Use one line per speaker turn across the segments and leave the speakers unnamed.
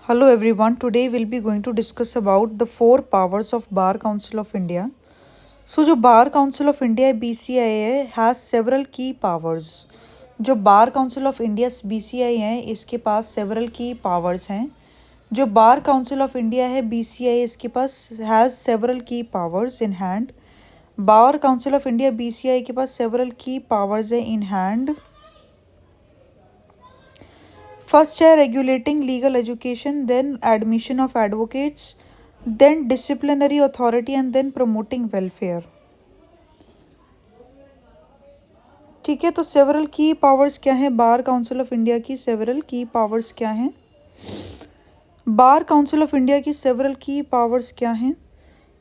Hello everyone, today we'll be going to discuss about the four powers of Bar Council of India. So जो Bar Council of India BCI has several key powers. जो Bar Council of India BCI है इसके पास several key powers हैं. जो Bar Council of India है BCI इसके पास has several key powers in hand. Bar Council of India BCI के पास several key powers है in hand. फर्स्ट है regulating legal education, then admission of advocates, then disciplinary authority and then promoting welfare. ठीक है, तो several key powers क्या हैं bar council of India की? सेवरल की पावर्स क्या हैं बार काउंसिल ऑफ इंडिया की? सेवरल की पावर्स क्या हैं?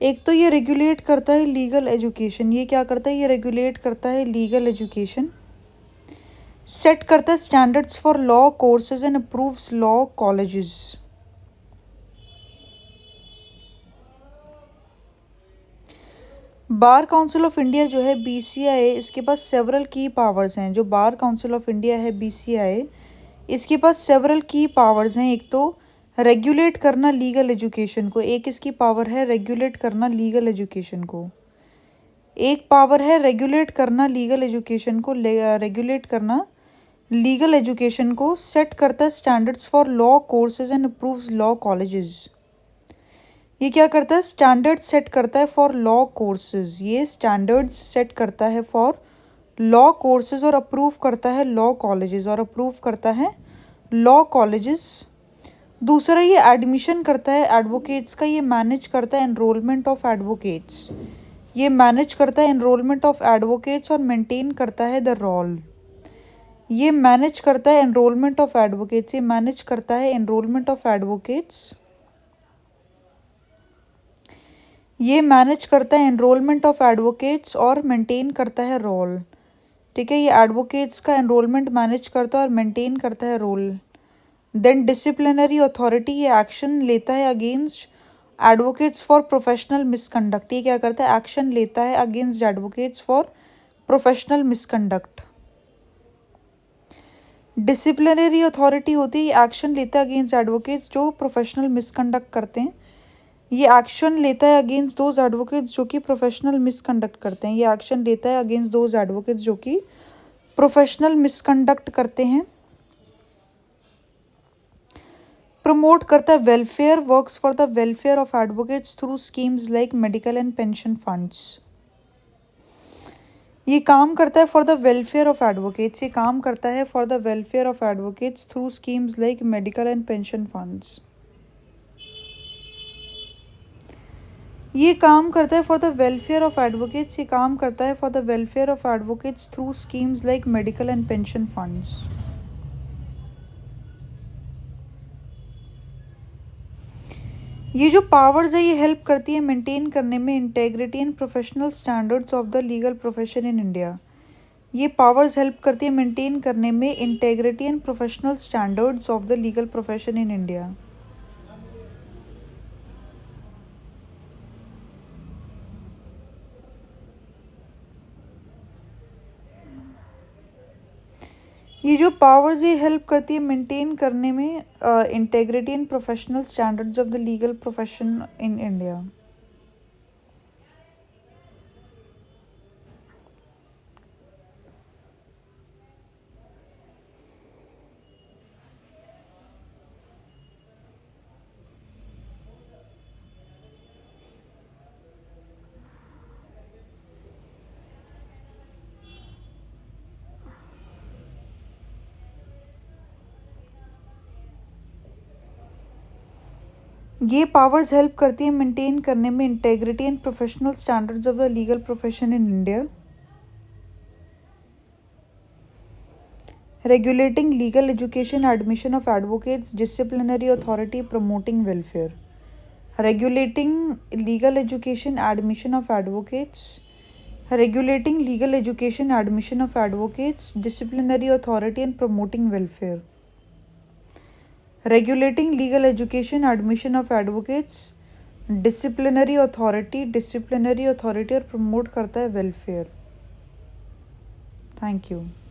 एक तो ये रेगुलेट करता है लीगल एजुकेशन. ये क्या करता है? ये रेगुलेट करता है लीगल एजुकेशन. सेट करता है standards for law courses and approves law colleges. Bar council of India जो है बीसीआई, इसके पास सेवरल की पावर्स हैं. जो बार काउंसिल ऑफ इंडिया है बीसीआई, इसके पास सेवरल की पावर्स हैं. एक तो रेगुलेट करना लीगल एजुकेशन को. एक इसकी पावर है रेगुलेट करना लीगल एजुकेशन को. एक पावर है रेगुलेट करना लीगल एजुकेशन को. रेगुलेट करना लीगल एजुकेशन को. सेट करता है standards for law courses and approves law colleges. ये क्या करता है? स्टैंडर्ड्स सेट करता है फॉर लॉ कोर्सेज. ये स्टैंडर्ड्स सेट करता है फॉर लॉ कोर्सेज और अप्रूव करता है लॉ कॉलेजेस. और अप्रूव करता है लॉ कॉलेजेस. दूसरा, ये एडमिशन करता है एडवोकेट्स का. ये मैनेज करता है एनरोलमेंट ऑफ एडवोकेट्स. ये मैनेज करता है एनरोलमेंट ऑफ एडवोकेट्स और मेंटेन करता है द रोल. ये मैनेज करता है एनरोलमेंट ऑफ एडवोकेट्स. ये मैनेज करता है एनरोलमेंट ऑफ एडवोकेट्स. ये मैनेज करता है एनरोलमेंट ऑफ एडवोकेट्स और मेंटेन करता है रोल. ठीक है, ये एडवोकेट्स का एनरोलमेंट मैनेज करता है और मेंटेन करता है रोल. देन डिसिप्लिनरी अथॉरिटी, ये एक्शन लेता है against advocates for professional misconduct. ये क्या करता है? एक्शन लेता है against advocates for professional misconduct. Disciplinary authority होती है, एक्शन लेता है अगेंस्ट एडवोकेट्स जो प्रोफेशनल मिसकंडक्ट करते हैं. ये एक्शन लेता है अगेंस्ट दोज एडवोकेट्स जो कि प्रोफेशनल मिसकंडक्ट करते हैं. ये एक्शन लेता है अगेंस्ट दोज एडवोकेट्स जो कि प्रोफेशनल मिसकंडक्ट करते हैं. प्रमोट करता है welfare, works for the welfare of advocates through schemes like medical and pension funds. ये काम करता है for the welfare of advocates. ये काम करता है for the welfare of advocates through schemes like medical and pension funds. ये काम करता है for the welfare of advocates. ये काम करता है for the welfare of advocates through schemes like medical and pension funds. ये जो पावर्स है ये हेल्प करती है मेंटेन करने में integrity and professional standards of the legal profession in India. ये पावर्स हेल्प करती है मेंटेन करने में integrity and professional standards of the legal profession in India. ये जो पावर्स ये हेल्प करती है मेंटेन करने में integrity and professional standards of the legal profession in India. ये पावर्स हेल्प करती है मेंटेन करने में integrity and professional standards of the legal profession in India. Regulating legal education, admission of advocates, disciplinary authority, promoting welfare. Regulating legal education, admission of advocates. Regulating legal education, admission of advocates, disciplinary authority and promoting welfare. Regulating legal education, admission of advocates, disciplinary authority और promote करता है welfare. Thank you.